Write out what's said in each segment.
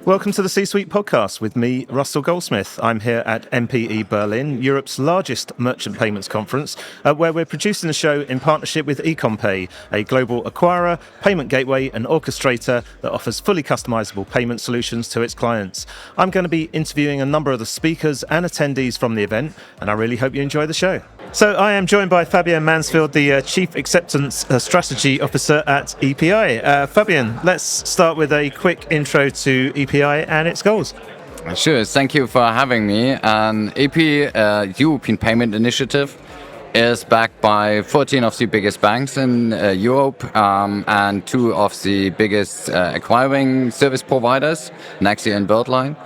Welcome to the C-Suite podcast with me, Russell Goldsmith. I'm here at MPE Berlin, Europe's largest merchant payments conference, where we're producing the show in partnership with Ecommpay, a global acquirer, payment gateway and orchestrator that offers fully customizable payment solutions to its clients. I'm going to be interviewing a number of the speakers and attendees from the event, and I really hope you enjoy the show. So I am joined by Fabian Mansfeld, the Chief Acceptance Strategy Officer at EPI. Fabian, let's start with a quick intro to EPI and its goals. Sure, thank you for having me. EPI, European Payment Initiative, is backed by 14 of the biggest banks in Europe and 2 of the biggest acquiring service providers, Nexi and Berlin.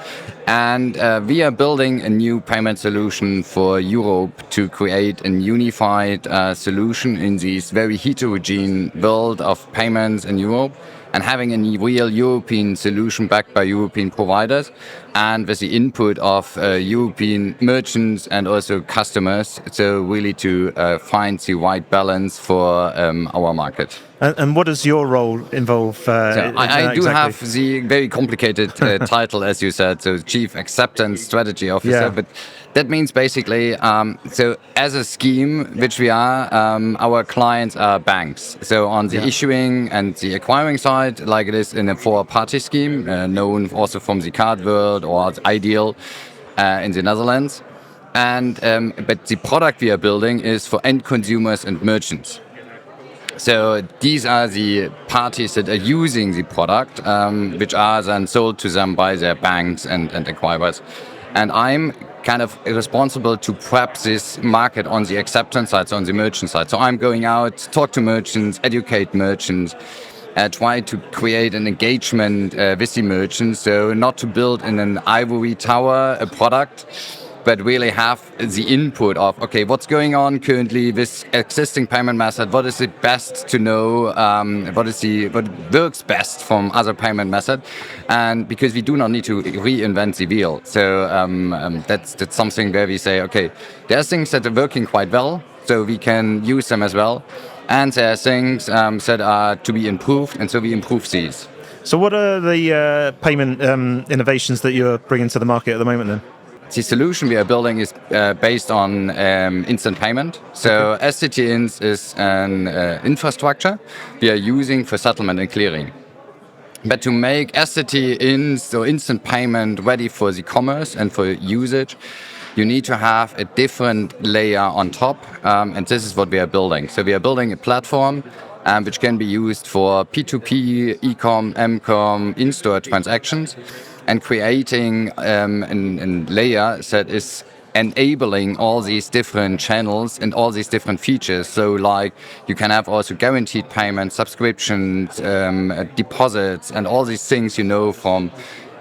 And we are building a new payment solution for Europe to create a unified solution in this very heterogeneous world of payments in Europe, and having a real European solution backed by European providers and with the input of European merchants and also customers, so really to find the right balance for our market. And what does your role involve? I do have the very complicated title, as you said, so Chief Acceptance Strategy Officer, Yeah. But that means basically, so as a scheme, which we are, our clients are banks. So on the issuing and the acquiring side, like it is in a four-party scheme, known also from the card world or Ideal in the Netherlands. And but the product we are building is for end consumers and merchants. So these are the parties that are using the product, which are then sold to them by their banks and acquirers. And I'm kind of responsible to prep this market on the acceptance side, so on the merchant side. So I'm going out, talk to merchants, educate merchants, try to create an engagement with the merchants. So not to build in an ivory tower a product, but really have the input of, okay, what's going on currently with existing payment method? What is it best to know? What works best from other payment method? And because we do not need to reinvent the wheel. So that's something where we say, okay, there are things that are working quite well, so we can use them as well. And there are things that are to be improved, and so we improve these. So what are the payment innovations that you're bringing to the market at the moment then? The solution we are building is based on instant payment. So SCT-Ins is an infrastructure we are using for settlement and clearing. But to make SCT-Ins, so instant payment, ready for the commerce and for usage, you need to have a different layer on top, and this is what we are building. So we are building a platform which can be used for P2P, e-com, m-com, in-store transactions, and creating a layer that is enabling all these different channels and all these different features. So like you can have also guaranteed payments, subscriptions, deposits, and all these things you know from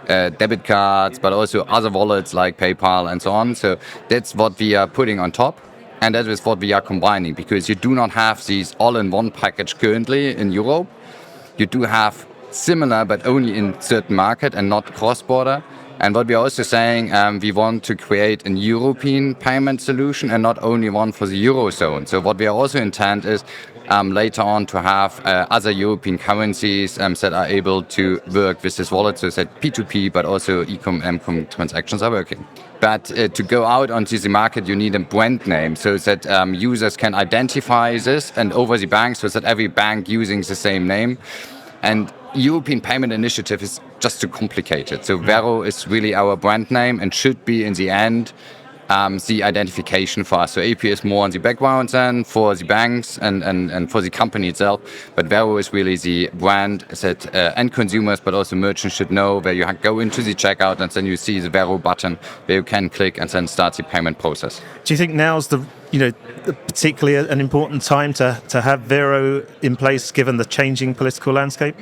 debit cards, but also other wallets like PayPal and so on. So that's what we are putting on top. And that is what we are combining, because you do not have these all-in-one package currently in Europe. You do have similar, but only in certain market and not cross-border. And what we are also saying, we want to create a European payment solution and not only one for the Eurozone. So what we are also intend is later on to have other European currencies that are able to work with this wallet, so that P2P, but also e-com, m-com transactions are working. But to go out onto the market, you need a brand name so that users can identify this and over the bank, so that every bank using the same name. And European Payment Initiative is just too complicated. So Vero is really our brand name and should be in the end the identification for us. So AP is more on the background then for the banks and for the company itself. But Vero is really the brand that end consumers but also merchants should know, where you go into the checkout and then you see the Vero button where you can click and then start the payment process. Do you think now's particularly an important time to have Vero in place given the changing political landscape?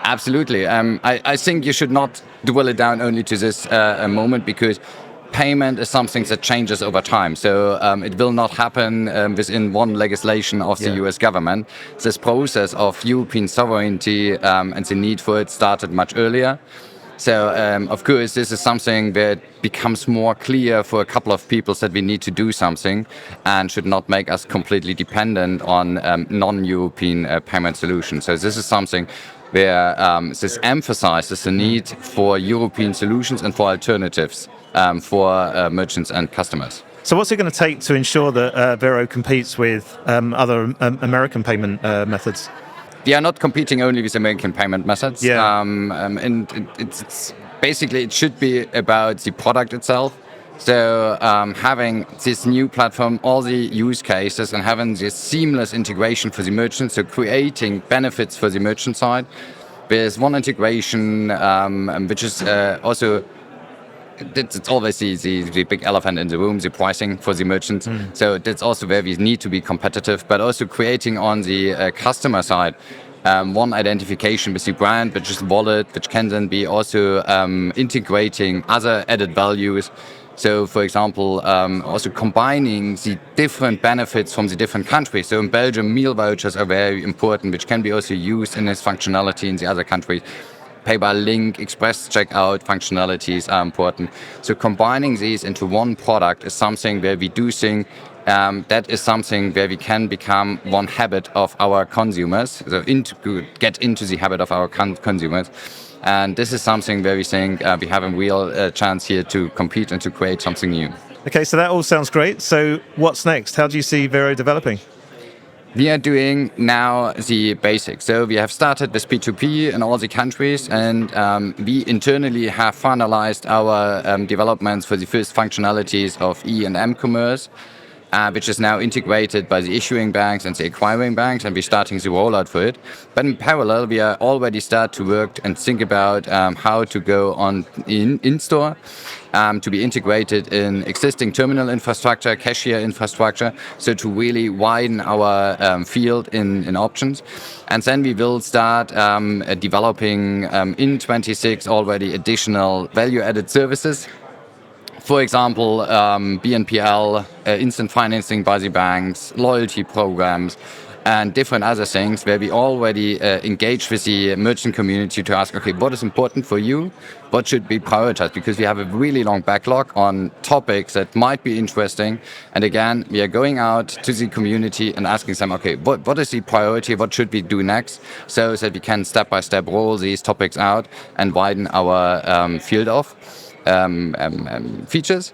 Absolutely. I think you should not dwell it down only to this moment, because payment is something that changes over time. So it will not happen within one legislation of the US government. This process of European sovereignty and the need for it started much earlier. So, of course, this is something that becomes more clear for a couple of people that we need to do something and should not make us completely dependent on non-European payment solutions. So this is something where this emphasizes the need for European solutions and for alternatives for merchants and customers. So what's it going to take to ensure that Vero competes with other American payment methods? We are not competing only with American payment methods. Yeah. And it's basically, it should be about the product itself. So having this new platform, all the use cases, and having this seamless integration for the merchant, so creating benefits for the merchant side. There's one integration, which is also, it's always the big elephant in the room, the pricing for the merchants. So that's also where we need to be competitive, but also creating on the customer side one identification with the brand, which is wallet, which can then be also integrating other added values. So, for example, also combining the different benefits from the different countries. So in Belgium, meal vouchers are very important, which can be also used in this functionality in the other countries. Pay by link, express checkout functionalities are important. So combining these into one product is something where we do think that is something where we can become one habit of our consumers, so get into the habit of our consumers. And this is something where we think we have a real chance here to compete and to create something new. Okay, so that all sounds great. So what's next? How do you see Vero developing? We are doing now the basics. So we have started with P2P in all the countries, and we internally have finalized our developments for the first functionalities of E and M commerce, which is now integrated by the issuing banks and the acquiring banks, and we're starting the rollout for it. But in parallel, we are already start to work and think about how to go on in-store, to be integrated in existing terminal infrastructure, cashier infrastructure, so to really widen our field in options. And then we will start developing in 26 already additional value-added services. For example, BNPL, instant financing by the banks, loyalty programs, and different other things where we already engage with the merchant community to ask, okay, what is important for you? What should be prioritized? Because we have a really long backlog on topics that might be interesting. And again, we are going out to the community and asking them, okay, what is the priority? What should we do next? So that we can step by step roll these topics out and widen our field of features.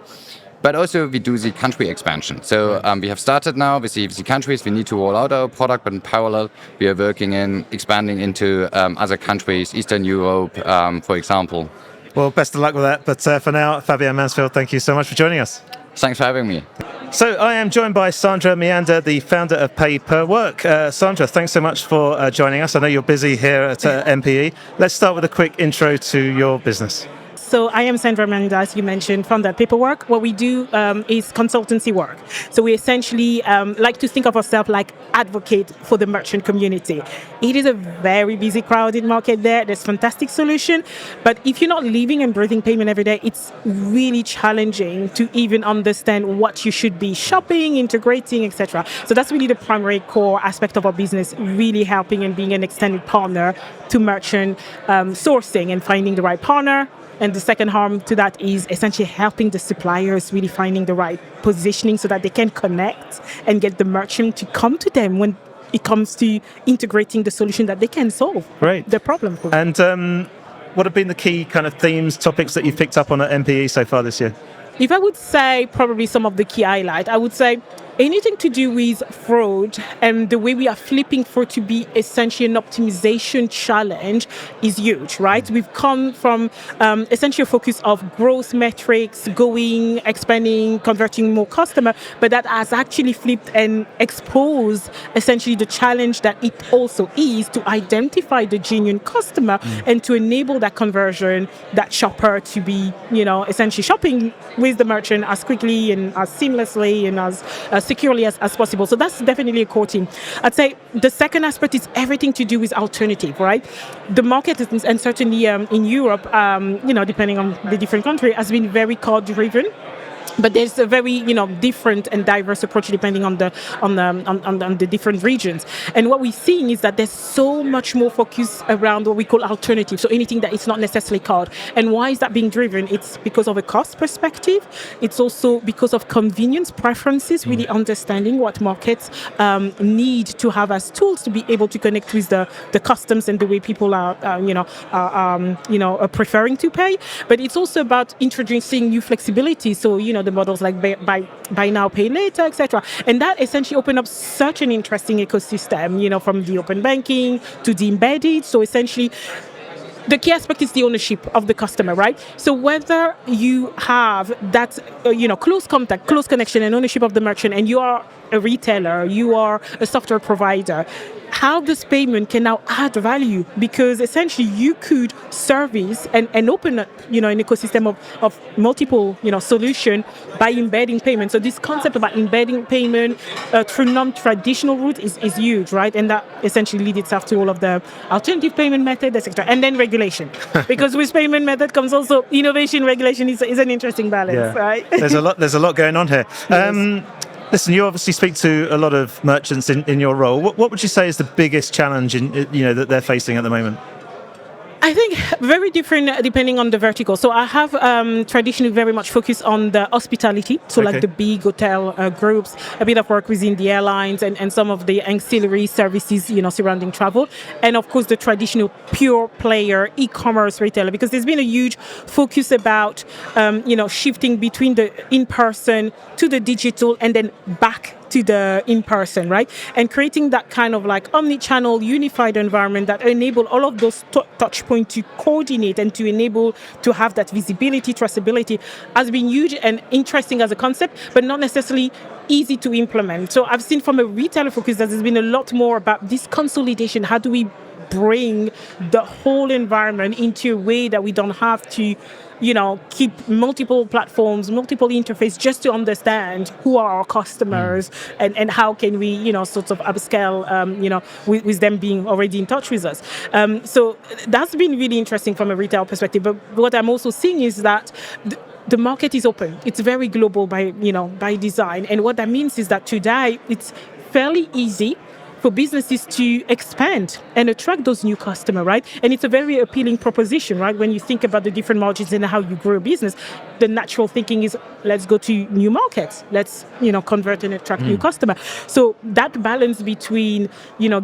But also we do the country expansion. So we have started now with the countries. We need to roll out our product, but in parallel we are working in expanding into other countries, Eastern Europe, for example. Well, best of luck with that. But for now, Fabian Mansfeld, thank you so much for joining us. Thanks for having me. So I am joined by Sandra Mianda, the founder of Paypr.work. Sandra, thanks so much for joining us. I know you're busy here at MPE. Let's start with a quick intro to your business. So I am Sandra Mianda, as you mentioned, from the Paypr.work. What we do is consultancy work. So we essentially like to think of ourselves like advocate for the merchant community. It is a very busy, crowded market there. There's fantastic solution. But if you're not living and breathing payment every day, it's really challenging to even understand what you should be shopping, integrating, etc. So that's really the primary core aspect of our business, really helping and being an extended partner to merchant sourcing and finding the right partner. And the second arm to that is essentially helping the suppliers really finding the right positioning so that they can connect and get the merchant to come to them when it comes to integrating the solution that they can solve the problem for. And what have been the key kind of themes, topics that you've picked up on at MPE so far this year? If I would say probably some of the key highlights, I would say anything to do with fraud and the way we are flipping fraud to be essentially an optimization challenge is huge, right? We've come from essentially a focus of growth metrics, going, expanding, converting more customer, but that has actually flipped and exposed essentially the challenge that it also is to identify the genuine customer and to enable that conversion, that shopper to be, essentially shopping with the merchant as quickly and as seamlessly and as securely as possible. So that's definitely a core theme. I'd say the second aspect is everything to do with alternative, right? The market is, and certainly in Europe, depending on the different country, has been very card driven. But there's a very, different and diverse approach depending on the different regions. And what we're seeing is that there's so much more focus around what we call alternatives, so anything that is not necessarily card. And why is that being driven? It's because of a cost perspective. It's also because of convenience preferences, really understanding what markets need to have as tools to be able to connect with the customs and the way people are preferring to pay. But it's also about introducing new flexibility. So, the models like buy now, pay later, etc. And that essentially opened up such an interesting ecosystem, from the open banking to the embedded. So essentially, the key aspect is the ownership of the customer, right? So whether you have that, close contact, close connection and ownership of the merchant, and you are a retailer, you are a software provider, how this payment can now add value, because essentially you could service and open an ecosystem of multiple solution by embedding payment. So this concept about embedding payment through non-traditional route is huge, right? And that essentially leads itself to all of the alternative payment method, etc. And then regulation, because with payment method comes also innovation. Regulation is an interesting balance, right? There's a lot going on here. Yes. Listen, you obviously speak to a lot of merchants in your role. What would you say is the biggest challenge that they're facing at the moment? I think very different depending on the vertical. So I have traditionally very much focused on the hospitality, so like the big hotel groups, a bit of work within the airlines and some of the ancillary services, surrounding travel, and of course the traditional pure player e-commerce retailer, because there's been a huge focus about shifting between the in-person to the digital and then back to the in-person, right? And creating that kind of like omni-channel unified environment that enable all of those touch points to coordinate and to enable to have that visibility, traceability has been huge and interesting as a concept, but not necessarily easy to implement. So I've seen from a retailer focus that there's been a lot more about this consolidation. How do we bring the whole environment into a way that we don't have to keep multiple platforms, multiple interfaces, just to understand who are our customers and how can we, sort of upscale, with them being already in touch with us. So that's been really interesting from a retail perspective. But what I'm also seeing is that the market is open. It's very global by design. And what that means is that today it's fairly easy for businesses to expand and attract those new customers, right? And it's a very appealing proposition, right? When you think about the different margins and how you grow a business, the natural thinking is, let's go to new markets. Let's, convert and attract new customers. So that balance between,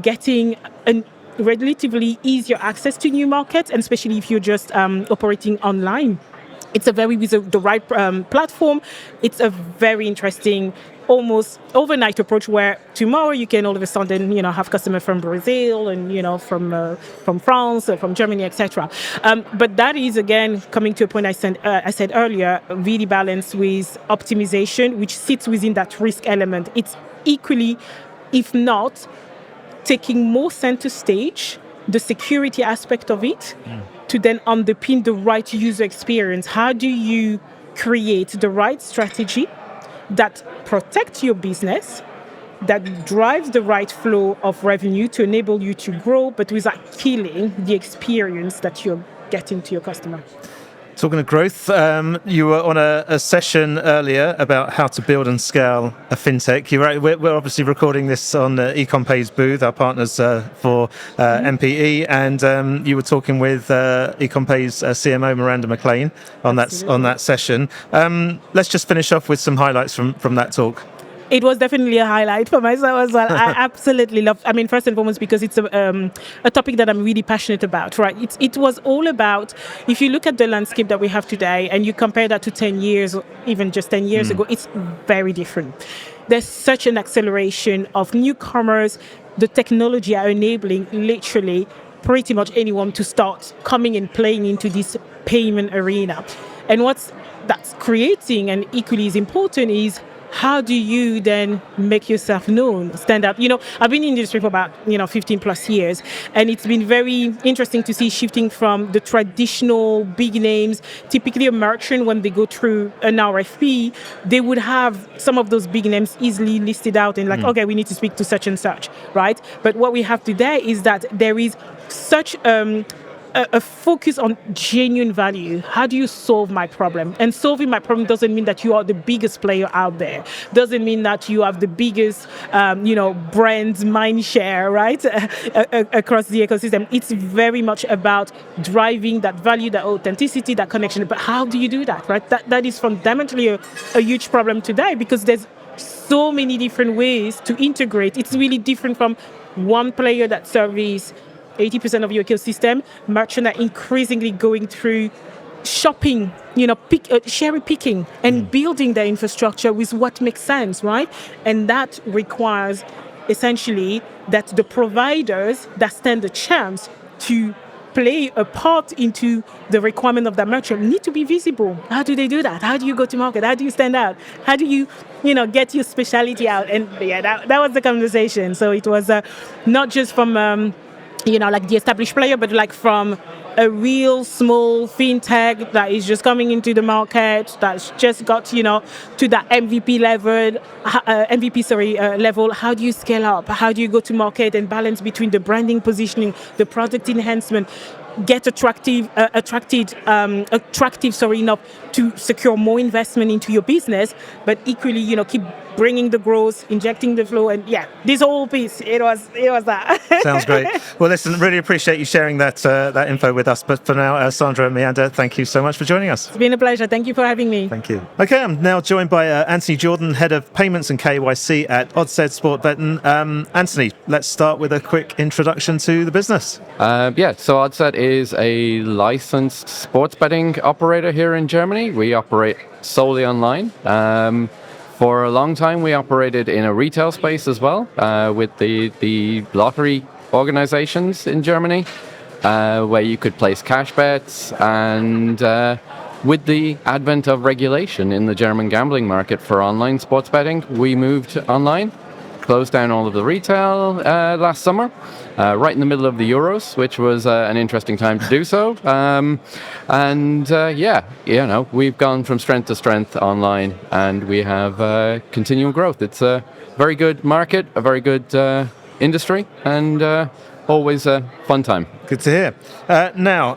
getting a relatively easier access to new markets, and especially if you're just operating online, it's with the right platform. It's a very interesting, almost overnight approach where tomorrow you can all of a sudden, have customers from Brazil and, from France, from Germany, etc. But that is, again, coming to a point I said earlier, really balanced with optimization, which sits within that risk element. It's equally, if not, taking more center stage, the security aspect of it, to then underpin the right user experience. How do you create the right strategy that protects your business, that drives the right flow of revenue to enable you to grow, but without killing the experience that you're getting to your customer? Talking of growth, you were on a session earlier about how to build and scale a fintech. We're obviously recording this on Ecommpay's booth, our partners for MPE, and you were talking with Ecommpay's CMO Miranda McLean on that session. Let's just finish off with some highlights from that talk. It was definitely a highlight for myself as well. I absolutely love. First and foremost, because it's a topic that I'm really passionate about. Right? It was all about, if you look at the landscape that we have today, and you compare that to 10 years, or even just 10 years ago, it's very different. There's such an acceleration of newcomers. The technology are enabling literally pretty much anyone to start coming and playing into this payment arena. And that's creating, and equally as important, is how do you then make yourself known, stand up? I've been in the industry for about, 15 plus years, and it's been very interesting to see shifting from the traditional big names. Typically a merchant, when they go through an RFP, they would have some of those big names easily listed out and okay, we need to speak to such and such, right? But what we have today is that there is such a focus on genuine value. How do you solve my problem? And solving my problem doesn't mean that you are the biggest player out there. Doesn't mean that you have the biggest, brand mind share, right, across the ecosystem. It's very much about driving that value, that authenticity, that connection. But how do you do that, right? That is fundamentally a huge problem today, because there's so many different ways to integrate. It's really different from one player that serves 80% of your ecosystem. Merchants are increasingly going through shopping, cherry picking and building their infrastructure with what makes sense, right? And that requires essentially that the providers that stand a chance to play a part into the requirement of that merchant need to be visible. How do they do that? How do you go to market? How do you stand out? How do you, get your specialty out? And that was the conversation. So it was not just from like the established player, but like from a real small fintech that is just coming into the market, that's just got, to that MVP level. How do you scale up? How do you go to market and balance between the branding positioning, the product enhancement, get attractive enough to secure more investment into your business, but equally, keep bringing the growth, injecting the flow, and this whole piece, it was that. Sounds great. Well, listen, really appreciate you sharing that info with us. But for now, Sandra and Mianda, thank you so much for joining us. It's been a pleasure. Thank you for having me. Thank you. Okay, I'm now joined by Antony Jordan, Head of Payments and KYC at ODDSET Sportwetten. Antony, let's start with a quick introduction to the business. So ODDSET is a licensed sports betting operator here in Germany. We operate solely online. For a long time, we operated in a retail space as well, with the lottery organizations in Germany, where you could place cash bets. And with the advent of regulation in the German gambling market for online sports betting, we moved online, closed down all of the retail last summer, right in the middle of the Euros, which was an interesting time to do so. We've gone from strength to strength online, and we have continual growth. It's a very good market, a very good industry, and always a fun time. Good to hear. Now,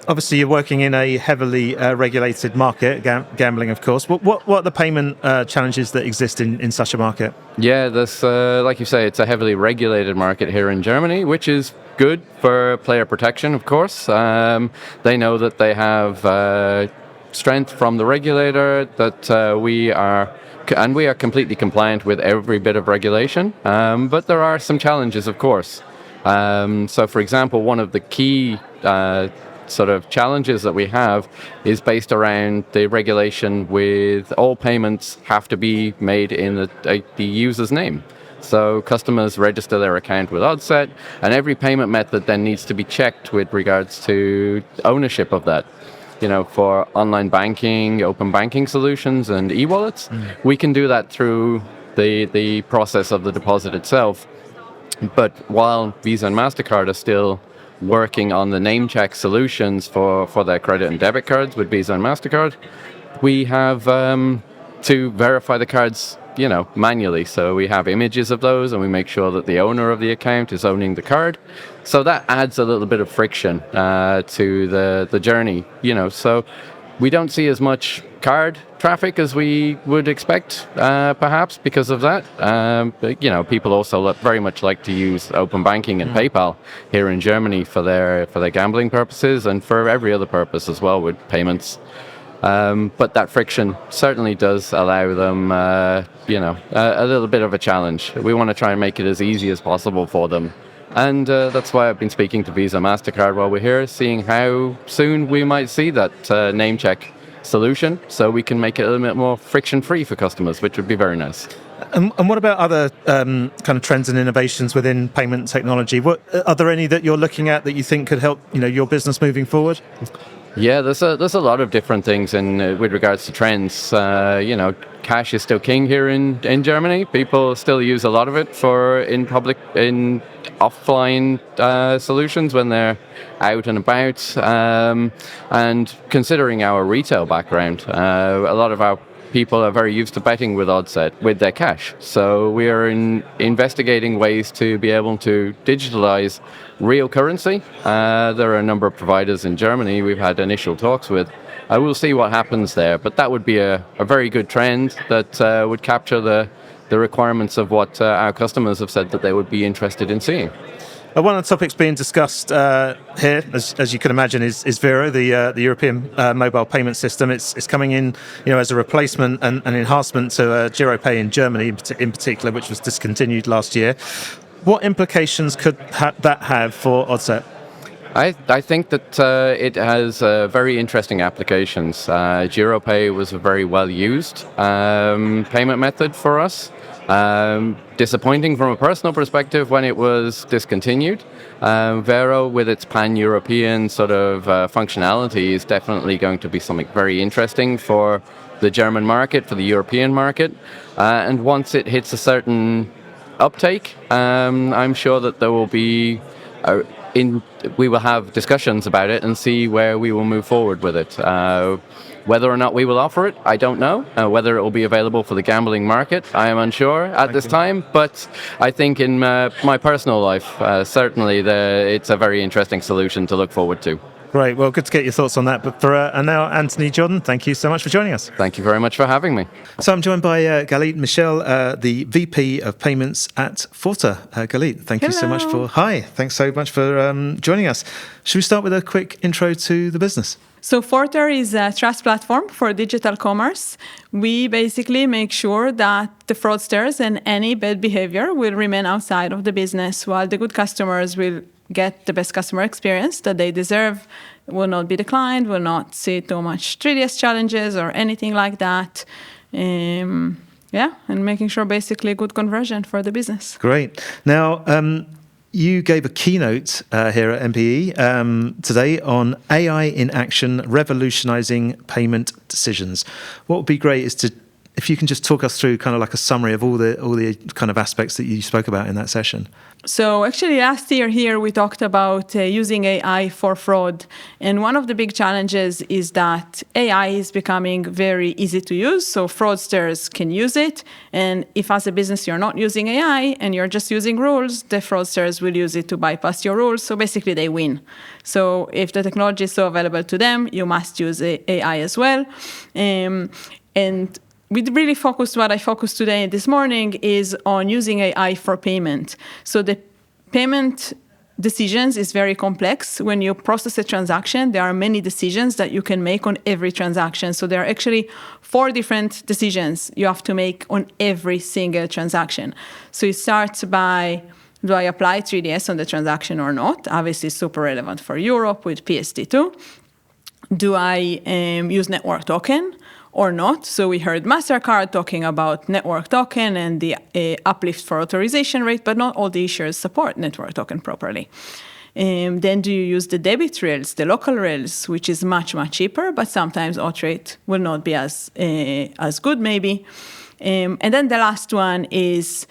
obviously, you're working in a heavily regulated market, gambling, of course. What are the payment challenges that exist in such a market? Yeah, this, like you say, it's a heavily regulated market here in Germany, which is good for player protection, of course. They know that they have strength from the regulator, that we are completely compliant with every bit of regulation. But there are some challenges, of course. So, for example, one of the key sort of challenges that we have is based around the regulation with all payments have to be made in the user's name. So customers register their account with ODDSET, and every payment method then needs to be checked with regards to ownership of that. For online banking, open banking solutions, and e-wallets, we can do that through the process of the deposit itself. But while Visa and MasterCard are still working on the name check solutions for their credit and debit cards with Visa and MasterCard, we have to verify the cards, manually. So we have images of those, and we make sure that the owner of the account is owning the card. So that adds a little bit of friction to the journey, So we don't see as much card traffic as we would expect, perhaps because of that. But, people also very much like to use open banking and PayPal here in Germany for their gambling purposes and for every other purpose as well with payments. But that friction certainly does allow them, a little bit of a challenge. We want to try and make it as easy as possible for them. And that's why I've been speaking to Visa MasterCard while we're here, seeing how soon we might see that name check solution, so we can make it a little bit more friction-free for customers, which would be very nice. And what about other kind of trends and innovations within payment technology? Are there any that you're looking at that you think could help your business moving forward? Yeah, there's a lot of different things with regards to trends. Cash is still king here in Germany. People still use a lot of it in offline solutions when they're out and about. And considering our retail background, a lot of our people are very used to betting with ODDSET with their cash. So we are investigating ways to be able to digitalize real currency. There are a number of providers in Germany we've had initial talks with. I will see what happens there, but that would be a very good trend that would capture the requirements of what our customers have said that they would be interested in seeing. One of the topics being discussed here, as you can imagine, is Vero, the European mobile payment system. It's coming in, as a replacement and an enhancement to GmbH in Germany, in particular, which was discontinued last year. What implications could that have for ODDSET? I think that it has very interesting applications. GmbH was a very well used payment method for us. Disappointing from a personal perspective when it was discontinued. Vero, with its pan-European sort of functionality, is definitely going to be something very interesting for the German market, for the European market. And once it hits a certain uptake, I'm sure that there will be we will have discussions about it and see where we will move forward with it. Whether or not we will offer it, I don't know. Whether it will be available for the gambling market, I am unsure at this time. But I think in my personal life, certainly it's a very interesting solution to look forward to. Great. Well, good to get your thoughts on that. But for now, Antony, Jordan, thank you so much for joining us. Thank you very much for having me. So I'm joined by Galit Michel, the VP of Payments at Forta. Galit, thank you so much Thanks so much for joining us. Should we start with a quick intro to the business? So Forta is a trust platform for digital commerce. We basically make sure that the fraudsters and any bad behavior will remain outside of the business, while the good customers will get the best customer experience that they deserve, will not be declined, will not see too much 3DS challenges or anything like that. And making sure basically good conversion for the business. Great. Now, you gave a keynote here at MPE today on AI in action, revolutionizing payment decisions. What would be great is if you can just talk us through kind of like a summary of all the kind of aspects that you spoke about in that session. So actually last year here we talked about using AI for fraud. And one of the big challenges is that AI is becoming very easy to use. So fraudsters can use it. And if as a business you're not using AI and you're just using rules, the fraudsters will use it to bypass your rules. So basically they win. So if the technology is so available to them, you must use AI as well. And we really what I focused today this morning is on using AI for payment. So the payment decisions is very complex. When you process a transaction, there are many decisions that you can make on every transaction. So there are actually 4 different decisions you have to make on every single transaction. So it starts by, do I apply 3DS on the transaction or not? Obviously super relevant for Europe with PSD2. Do I use network token or not? So we heard MasterCard talking about network token and the uplift for authorization rate, but not all the issuers support network token properly. Then do you use the debit rails, the local rails, which is much, much cheaper, but sometimes auth rate will not be as good maybe. And then the last one is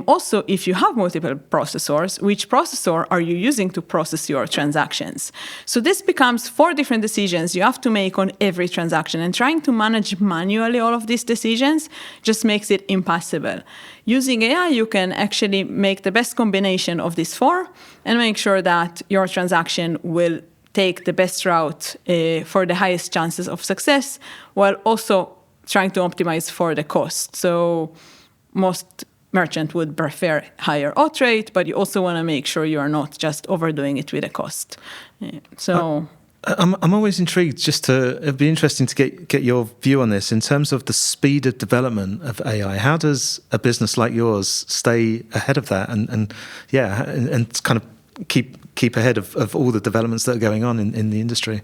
also, if you have multiple processors, which processor are you using to process your transactions? So this becomes 4 different decisions you have to make on every transaction, and trying to manage manually all of these decisions just makes it impossible. Using AI, you can actually make the best combination of these 4 and make sure that your transaction will take the best route for the highest chances of success, while also trying to optimize for the cost. So most merchant would prefer higher auth rate, but you also want to make sure you are not just overdoing it with the cost. I'm always intrigued. It'd be interesting to get your view on this in terms of the speed of development of AI. How does a business like yours stay ahead of that and kind of keep ahead of all the developments that are going on in the industry?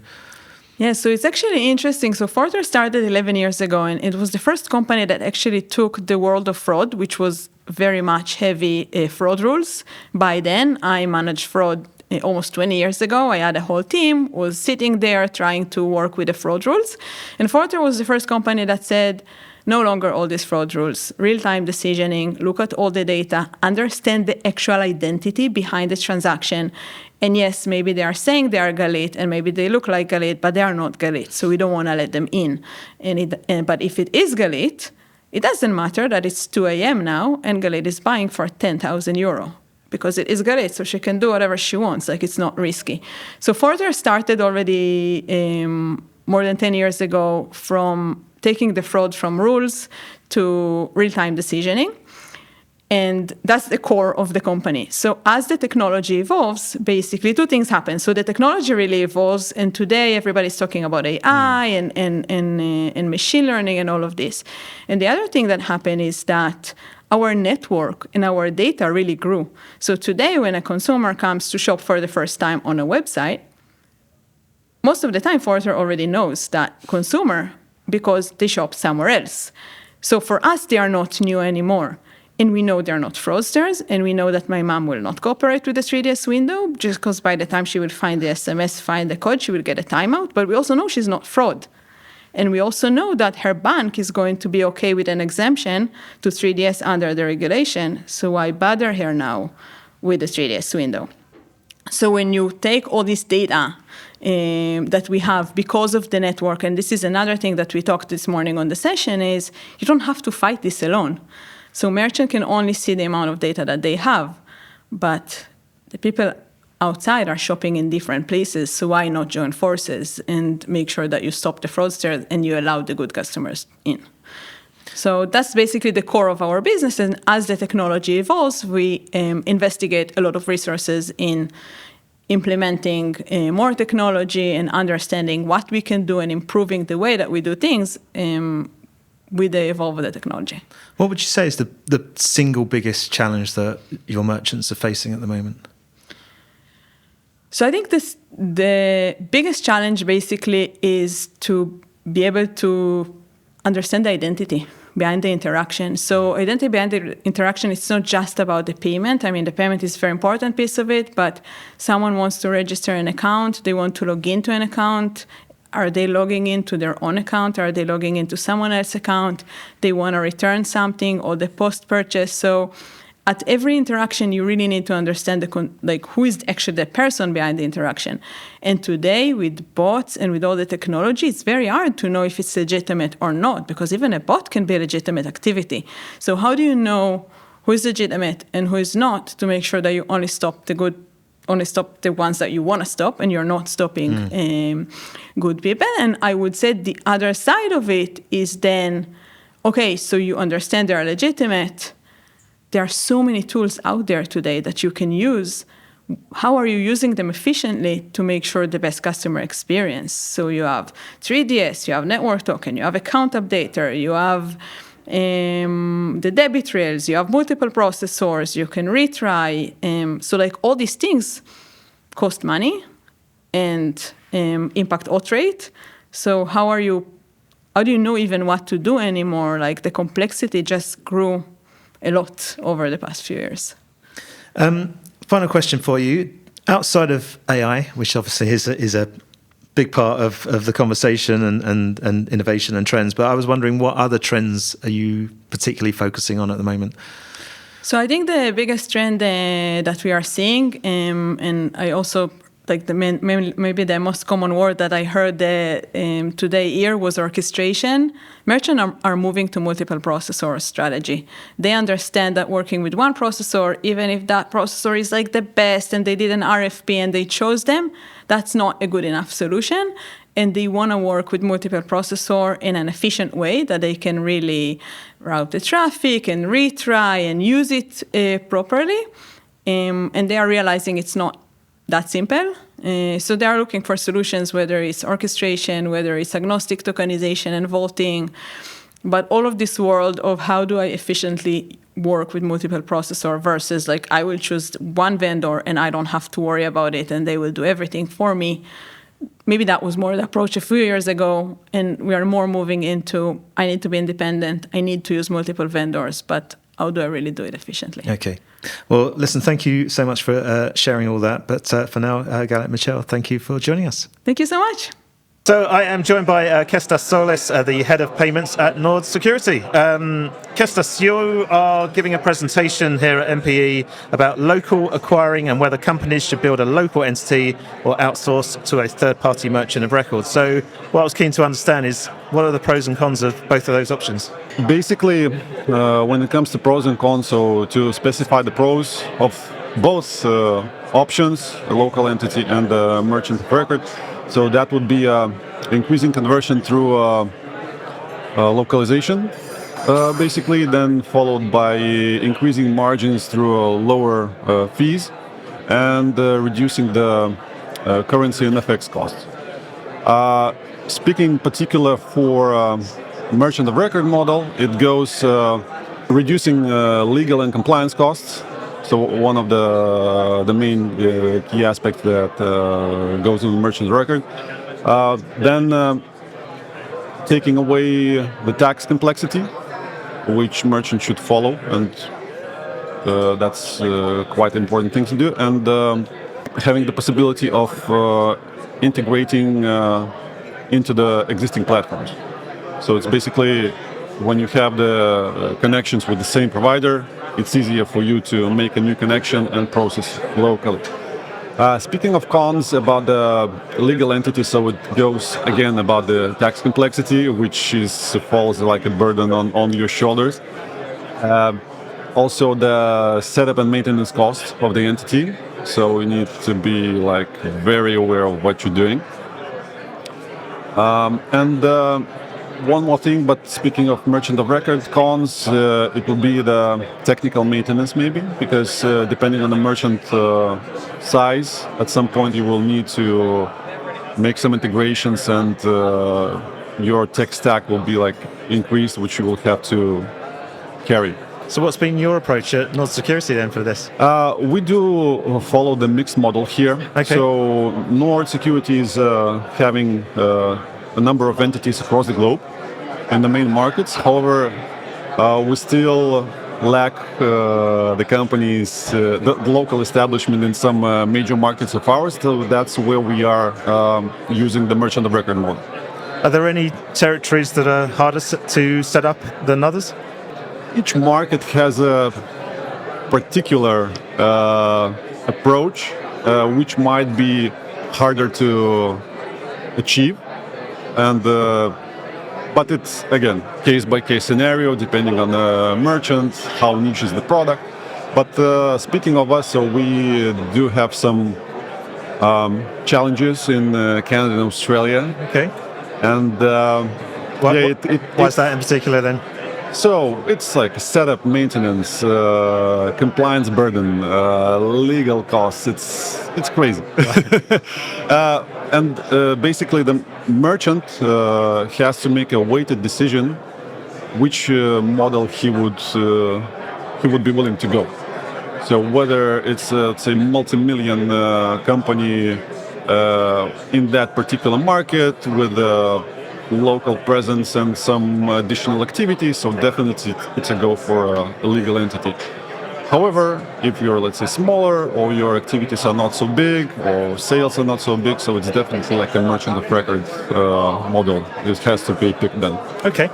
Yeah, so it's actually interesting. So Forta started 11 years ago, and it was the first company that actually took the world of fraud, which was very much heavy fraud rules. By then, I managed fraud almost 20 years ago. I had a whole team, was sitting there trying to work with the fraud rules. And Forta was the first company that said, No longer all these fraud rules. Real-time decisioning, look at all the data, understand the actual identity behind the transaction. And yes, maybe they are saying they are Galit, and maybe they look like Galit, but they are not Galit, so we don't want to let them in. But if it is Galit, it doesn't matter that it's 2 a.m. now, and Galit is buying for 10,000 euro. Because it is Galit, so she can do whatever she wants, like it's not risky. So Further started already more than 10 years ago from taking the fraud from rules to real-time decisioning. And that's the core of the company. So as the technology evolves, basically two things happen. So the technology really evolves, and today everybody's talking about AI and machine learning and all of this. And the other thing that happened is that our network and our data really grew. So today when a consumer comes to shop for the first time on a website, most of the time Further already knows that consumer because they shop somewhere else. So for us, they are not new anymore. And we know they're not fraudsters, and we know that my mom will not cooperate with the 3DS window, just because by the time she will find the SMS, find the code, she will get a timeout. But we also know she's not fraud. And we also know that her bank is going to be okay with an exemption to 3DS under the regulation. So why bother her now with the 3DS window? So when you take all this data that we have because of the network, and this is another thing that we talked this morning on the session, is you don't have to fight this alone. So merchant can only see the amount of data that they have, but the people outside are shopping in different places, so why not join forces and make sure that you stop the fraudsters and you allow the good customers in? So that's basically the core of our business, and as the technology evolves, we investigate a lot of resources in implementing more technology and understanding what we can do and improving the way that we do things with the evolve of the technology. What would you say is the single biggest challenge that your merchants are facing at the moment? So I think the biggest challenge basically is to be able to understand the identity behind the interaction. So identity behind the interaction, it's not just about the payment. I mean, the payment is a very important piece of it, but someone wants to register an account, they want to log into an account. Are they logging into their own account? Are they logging into someone else's account? They want to return something or the post-purchase. So at every interaction, you really need to understand who is actually the person behind the interaction. And today, with bots and with all the technology, it's very hard to know if it's legitimate or not, because even a bot can be a legitimate activity. So how do you know who is legitimate and who is not to make sure that you only stop the ones that you want to stop, and you're not stopping good people? And I would say the other side of it is then, okay, so you understand they are legitimate. There are so many tools out there today that you can use. How are you using them efficiently to make sure the best customer experience? So you have 3DS, you have network token, you have account updater, you have the debit rails, you have multiple processors, you can retry. So all these things cost money and impact auth rate. So how do you know even what to do anymore? The complexity just grew a lot over the past few years. Final question for you. Outside of AI, which obviously is a big part of the conversation and innovation and trends, but I was wondering, what other trends are you particularly focusing on at the moment? So I think the biggest trend that we are seeing, and I also maybe the most common word that I heard today here was orchestration. Merchants are moving to multiple processor strategy. They understand that working with one processor, even if that processor is the best and they did an RFP and they chose them, that's not a good enough solution. And they want to work with multiple processor in an efficient way that they can really route the traffic and retry and use it properly. And they are realizing it's not that simple. So they are looking for solutions, whether it's orchestration, whether it's agnostic tokenization and vaulting, but all of this world of how do I efficiently work with multiple processor versus I will choose one vendor and I don't have to worry about it and they will do everything for me. Maybe that was more the approach a few years ago, and we are more moving into I need to be independent, I need to use multiple vendors, but how do I really do it efficiently? Okay. Well, listen, thank you so much for sharing all that. But for now, Galit, Michel, thank you for joining us. Thank you so much. So I am joined by Kestas Saulis, the head of payments at Nord Security. Kestas, you are giving a presentation here at MPE about local acquiring and whether companies should build a local entity or outsource to a third-party merchant of record. So what I was keen to understand is what are the pros and cons of both of those options? Basically, when it comes to pros and cons, so to specify the pros of both options, a local entity and a merchant of record, so that would be increasing conversion through localization, basically, then followed by increasing margins through lower fees and reducing the currency and FX costs. Speaking particular for merchant of record model, it goes reducing legal and compliance costs. So one of the main key aspects that goes in merchant of record. Then taking away the tax complexity, which merchants should follow, and that's quite an important thing to do. And having the possibility of integrating into the existing platforms. So it's basically when you have the connections with the same provider, it's easier for you to make a new connection and process locally. Speaking of cons about the legal entity, so it goes again about the tax complexity, which falls like a burden on your shoulders. Also the setup and maintenance cost of the entity. So you need to be like very aware of what you're doing. One more thing, but speaking of merchant of record cons, it will be the technical maintenance maybe, because depending on the merchant size, at some point you will need to make some integrations and your tech stack will be like increased, which you will have to carry. So what's been your approach at Nord Security then for this? We do follow the mixed model here. Okay. So Nord Security is having a number of entities across the globe in the main markets. However, we still lack the companies, the local establishment in some major markets of ours. So that's where we are using the merchant of record model. Are there any territories that are harder to set up than others? Each market has a particular approach, which might be harder to achieve. And but it's again case-by-case scenario, depending on the merchant, how niche is the product. But speaking of us, so we do have some challenges in Canada and Australia. Okay. And why is that in particular then? So it's like setup, maintenance, compliance burden, legal costs. It's crazy. And basically, the merchant has to make a weighted decision which model he would be willing to go. So whether it's say multi-million company in that particular market with local presence and some additional activities, so definitely it's a go for a legal entity. However, if you're, let's say, smaller or your activities are not so big or sales are not so big, so it's definitely like a merchant of record model. It has to be picked then. Okay.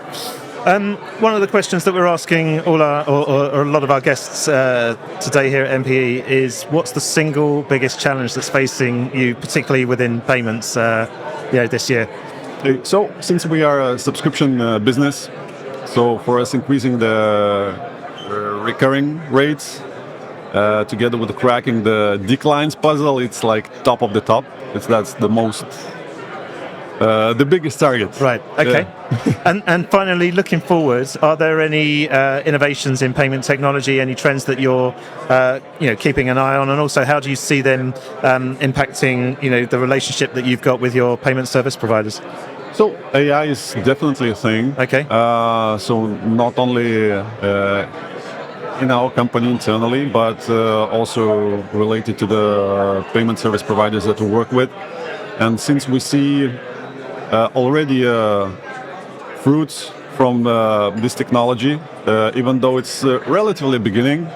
One of the questions that we're asking or a lot of our guests today here at MPE is, what's the single biggest challenge that's facing you, particularly within payments, this year? So, since we are a subscription business, so for us increasing the recurring rates together with cracking the declines puzzle, it's like top of the top. That's the most, the biggest target. Right. Okay. Yeah. And finally, looking forward, are there any innovations in payment technology? Any trends that you're, keeping an eye on? And also, how do you see them impacting, the relationship that you've got with your payment service providers? So AI is definitely a thing. Okay. So not only in our company internally, but also related to the payment service providers that we work with. And since we see already fruits from this technology, even though it's relatively beginning,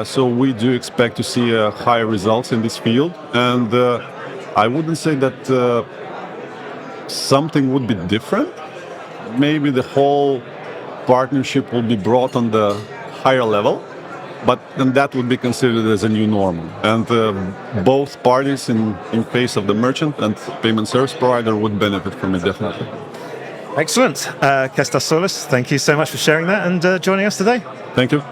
so we do expect to see higher results in this field. And I wouldn't say that something would be different. Maybe the whole partnership will be brought on the higher level, and that would be considered as a new normal. And both parties in face of the merchant and payment service provider would benefit from it, definitely. Excellent. Kestas, Saulis, thank you so much for sharing that and joining us today. Thank you.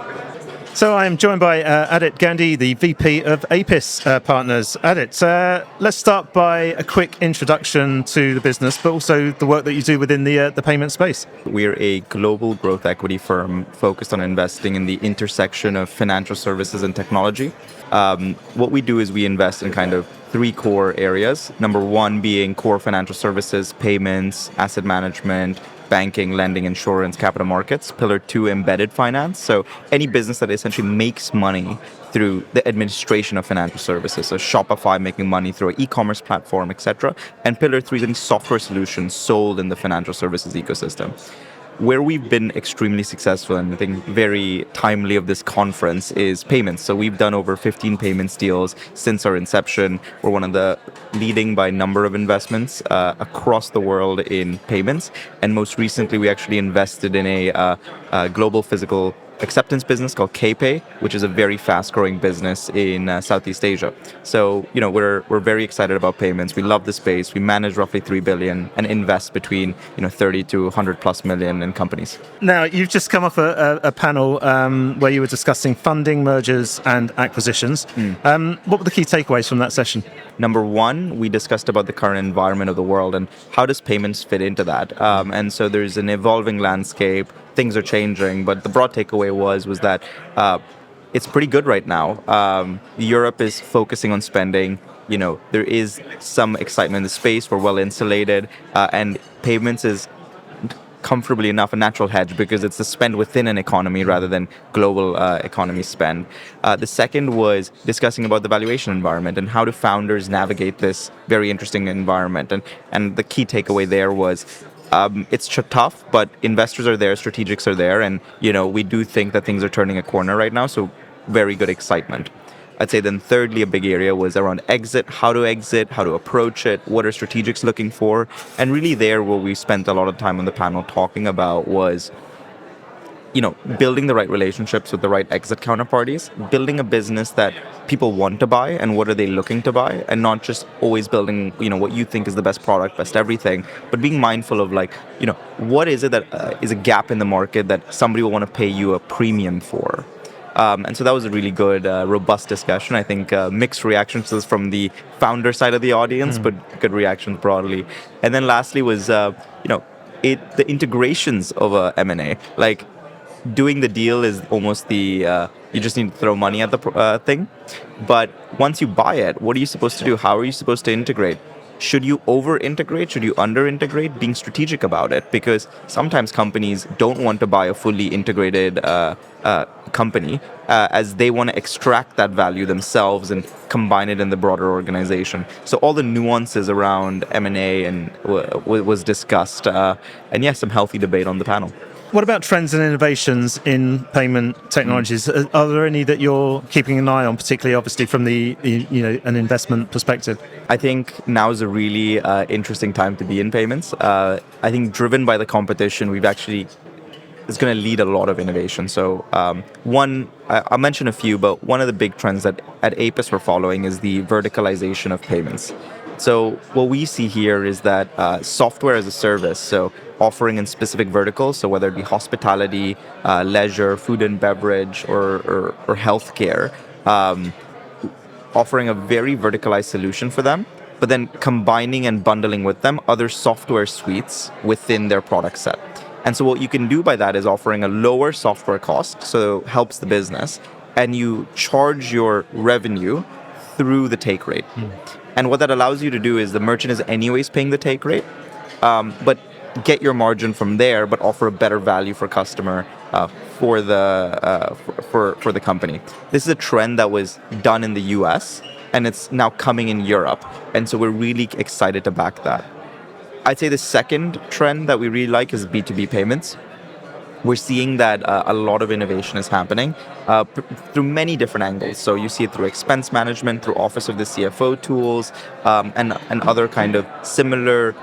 So I am joined by Aadit Gandhi, the VP of APIS Partners. Aadit, let's start by a quick introduction to the business, but also the work that you do within the payment space. We're a global growth equity firm focused on investing in the intersection of financial services and technology. What we do is we invest in kind of three core areas. Number one being core financial services, payments, asset management, banking, lending, insurance, capital markets. Pillar two, embedded finance. So any business that essentially makes money through the administration of financial services. So Shopify making money through an e-commerce platform, etc. And pillar three is any software solutions sold in the financial services ecosystem. Where we've been extremely successful, and I think very timely of this conference, is payments. So we've done over 15 payments deals since our inception. We're one of the leading by number of investments across the world in payments. And most recently, we actually invested in a global physical acceptance business called Kpay, which is a very fast-growing business in Southeast Asia. So, we're very excited about payments. We love the space. We manage roughly 3 billion and invest between 30 to 100 plus million in companies. Now, you've just come off a panel where you were discussing funding, mergers, and acquisitions. What were the key takeaways from that session? Number one, we discussed about the current environment of the world and how does payments fit into that. And so there's an evolving landscape. Things are changing, but the broad takeaway was that it's pretty good right now. Europe is focusing on spending. There is some excitement in the space. We're well insulated, and payments is comfortably enough a natural hedge because it's the spend within an economy rather than global economy spend. The second was discussing about the valuation environment and how do founders navigate this very interesting environment. And the key takeaway there was it's tough, but investors are there, strategics are there, and we do think that things are turning a corner right now, so very good excitement. I'd say then thirdly, a big area was around exit, how to approach it, what are strategics looking for, and really there what we spent a lot of time on the panel talking about was building the right relationships with the right exit counterparties, building a business that people want to buy and what are they looking to buy, and not just always building, what you think is the best product, best everything, but being mindful of what is it that is a gap in the market that somebody will want to pay you a premium for. And so that was a really good, robust discussion. I think mixed reactions to this from the founder side of the audience, but good reactions broadly. And then lastly was, the integrations of a M&A. Doing the deal is almost you just need to throw money at the thing. But once you buy it, what are you supposed to do? How are you supposed to integrate? Should you over-integrate? Should you under-integrate? Being strategic about it, because sometimes companies don't want to buy a fully integrated company as they want to extract that value themselves and combine it in the broader organization. So all the nuances around M&A was discussed. And yes, some healthy debate on the panel. What about trends and innovations in payment technologies? Are there any that you're keeping an eye on, particularly obviously from an investment perspective? I think now is a really interesting time to be in payments. I think driven by the competition, it's going to lead a lot of innovation. So I'll mention a few, but one of the big trends that at APIS we're following is the verticalization of payments. So what we see here is that software as a service, so offering in specific verticals, so whether it be hospitality, leisure, food and beverage, or healthcare, offering a very verticalized solution for them, but then combining and bundling with them other software suites within their product set. And so what you can do by that is offering a lower software cost, so it helps the business, and you charge your revenue through the take rate. And what that allows you to do is the merchant is anyways paying the take rate, but get your margin from there, but offer a better value for customer for the company. This is a trend that was done in the US, and it's now coming in Europe. And so we're really excited to back that. I'd say the second trend that we really like is B2B payments. we're seeing that a lot of innovation is happening through many different angles. So you see it through expense management, through Office of the CFO tools, and other kind of similar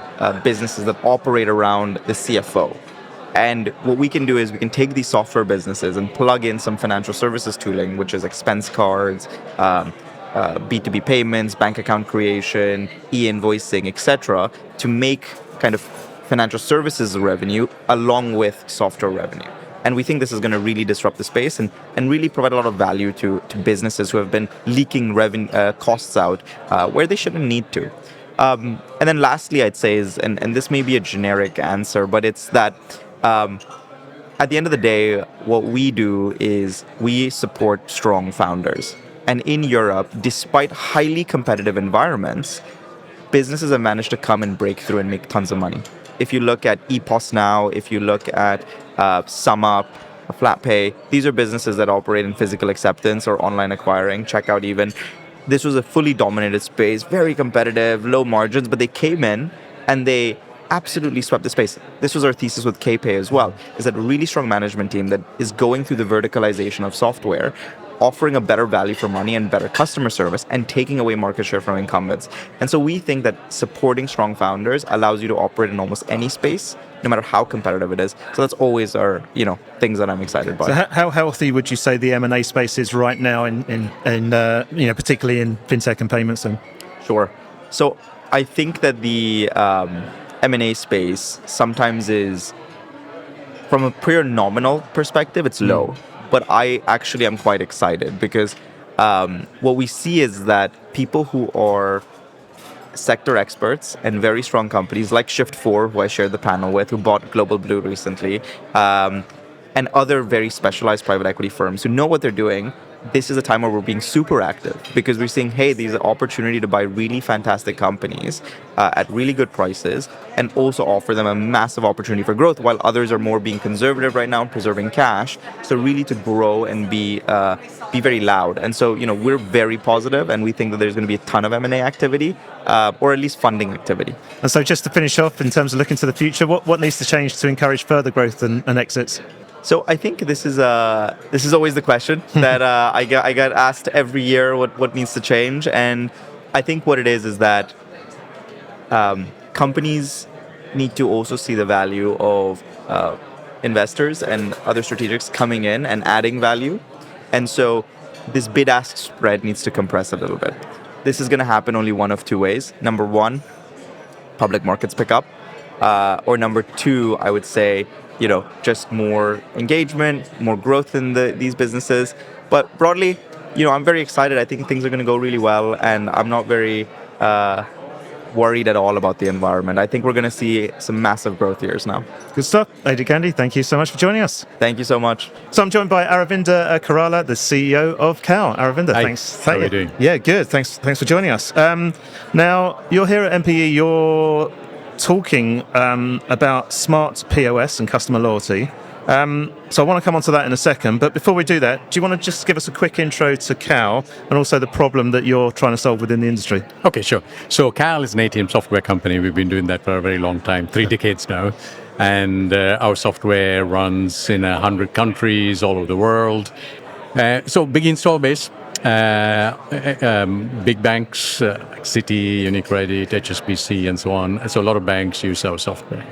businesses that operate around the CFO. And what we can do is we can take these software businesses and plug in some financial services tooling, which is expense cards, B2B payments, bank account creation, e-invoicing, etc., to make kind of financial services revenue along with software revenue. And we think this is going to really disrupt the space and really provide a lot of value to businesses who have been leaking costs out where they shouldn't need to. And then lastly, I'd say is, and this may be a generic answer, but it's that at the end of the day, what we do is we support strong founders. And in Europe, despite highly competitive environments, businesses have managed to come and break through and make tons of money. If you look at EPOS now, if you look at SumUp, FlatPay, these are businesses that operate in physical acceptance or online acquiring, checkout even. This was a fully dominated space, very competitive, low margins, but they came in and they absolutely swept the space. This was our thesis with Kpay as well, is that a really strong management team that is going through the verticalization of software, offering a better value for money and better customer service and taking away market share from incumbents. And so we think that supporting strong founders allows you to operate in almost any space, no matter how competitive it is. So that's always our, things that I'm excited by. So how healthy would you say the M&A space is right now in particularly in fintech and payments? And Sure. So I think that the M&A space sometimes is, from a pure nominal perspective, it's low. But I actually am quite excited because what we see is that people who are sector experts and very strong companies like Shift4, who I shared the panel with, who bought Global Blue recently, and other very specialized private equity firms who know what they're doing, this is a time where we're being super active because we're seeing, hey, there's an opportunity to buy really fantastic companies at really good prices and also offer them a massive opportunity for growth, while others are more being conservative right now, preserving cash. So really to grow and be very loud. And so, we're very positive and we think that there's going to be a ton of M&A activity or at least funding activity. And so just to finish off, in terms of looking to the future, what needs to change to encourage further growth and exits? So I think this is always the question that I get asked every year what needs to change, and I think what it is that companies need to also see the value of investors and other strategics coming in and adding value, and so this bid-ask spread needs to compress a little bit. This is going to happen only one of two ways. Number one, public markets pick up, or number two, I would say, just more engagement, more growth in these businesses. But broadly, I'm very excited. I think things are going to go really well, and I'm not very worried at all about the environment. I think we're going to see some massive growth years now. Good stuff. Aadit, Gandhi, thank you so much for joining us. Thank you so much. So I'm joined by Aravinda Korala, the CEO of CAL. Aravinda, Hi. thanks. How are you doing? Yeah, good. Thanks for joining us. Now, you're here at MPE. You're talking about smart POS and customer loyalty. So I want to come on to that in a second, but before we do that, do you want to just give us a quick intro to CAL and also the problem that you're trying to solve within the industry? Okay, sure. So CAL is an ATM software company. We've been doing that for a very long time, 3 decades now. And our software runs in 100 countries all over the world. So big install base. Big banks like Citi, UniCredit, HSBC, and so on. So a lot of banks use our software.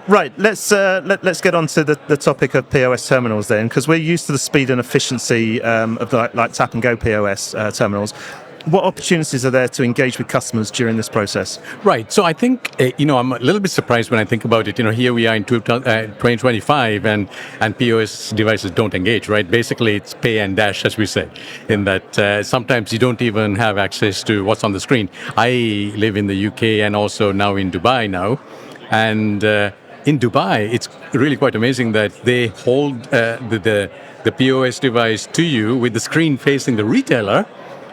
Right. Let's get on to the topic of POS terminals then, because we're used to the speed and efficiency of like tap and go POS terminals. What opportunities are there to engage with customers during this process? Right. So I think, I'm a little bit surprised when I think about it. Here we are in 2025 and POS devices don't engage, right? Basically, it's pay and dash, as we say, in that sometimes you don't even have access to what's on the screen. I live in the UK and also now in Dubai now. And in Dubai, it's really quite amazing that they hold the POS device to you with the screen facing the retailer.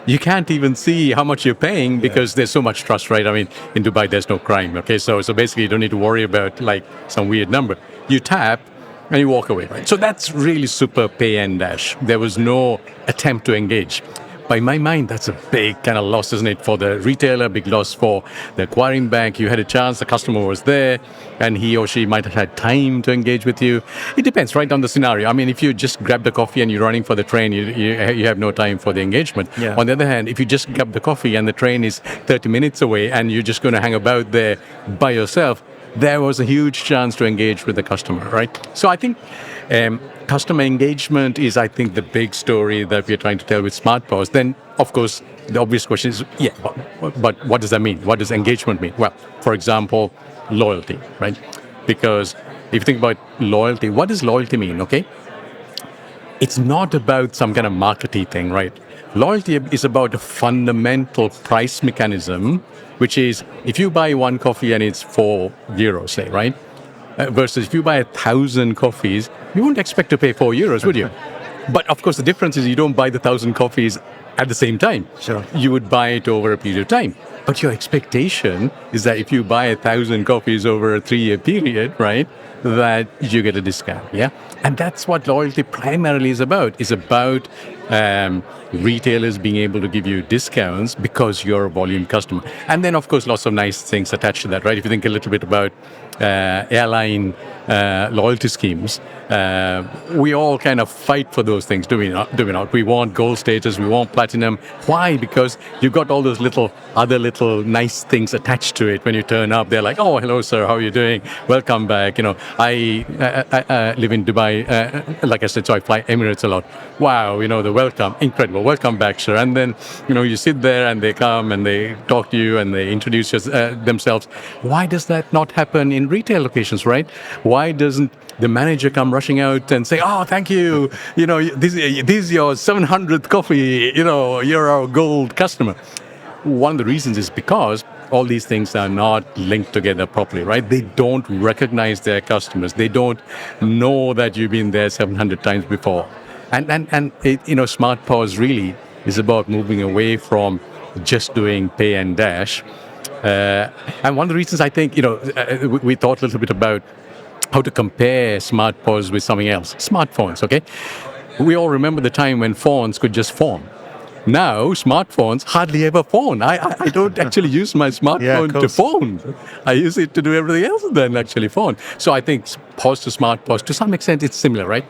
You can't even see how much you're paying because there's so much trust, right? I mean, in Dubai, there's no crime, okay? So basically, you don't need to worry about, like, some weird number. You tap, and you walk away, right? So that's really super pay and dash. There was no attempt to engage. by my mind, that's a big kind of loss, isn't it? For the retailer, big loss for the acquiring bank. You had a chance, the customer was there, and he or she might have had time to engage with you. It depends, right, on the scenario. I mean, if you just grab the coffee and you're running for the train, you have no time for the engagement. Yeah. On the other hand, if you just grab the coffee and the train is 30 minutes away and you're just going to hang about there by yourself, there was a huge chance to engage with the customer, right? So I think customer engagement is, I think, the big story that we're trying to tell with Smart POS. Then, of course, the obvious question is, but what does that mean? What does engagement mean? Well, for example, loyalty, right? Because if you think about loyalty, what does loyalty mean, okay? It's not about some kind of marketing thing, right? Loyalty is about a fundamental price mechanism, which is if you buy one coffee and it's €4, say, right? Versus if you buy 1,000 coffees, you wouldn't expect to pay €4, would you? But of course, the difference is you don't buy the 1,000 coffees at the same time. Sure. You would buy it over a period of time. But your expectation is that if you buy 1,000 coffees over a 3-year period, right, that you get a discount, yeah? And that's what loyalty primarily is about. It's about retailers being able to give you discounts because you're a volume customer. And then, of course, lots of nice things attached to that, right? If you think a little bit about airline loyalty schemes, we all kind of fight for those things, do we not? We want gold status, we want platinum. Why? Because you've got all those other little nice things attached to it. When you turn up, they're like, oh, hello, sir, how are you doing? Welcome back. I live in Dubai, like I said, so I fly Emirates a lot. Wow, the welcome, incredible. Welcome back, sir. And then, you sit there and they come and they talk to you and they introduce themselves. Why does that not happen in retail locations, right? Why doesn't the manager come rushing out and say, oh, thank you, this is your 700th coffee, you're our gold customer. One of the reasons is because all these things are not linked together properly, right? They don't recognize their customers. They don't know that you've been there 700 times before. And it, Smart POS really is about moving away from just doing pay and dash. And one of the reasons I think, we thought a little bit about how to compare Smart POS with something else. Smartphones, okay? We all remember the time when phones could just phone. Now, smartphones hardly ever phone. I don't actually use my smartphone to phone. I use it to do everything else than actually phone. So I think POS to Smart POS, to some extent, it's similar, right?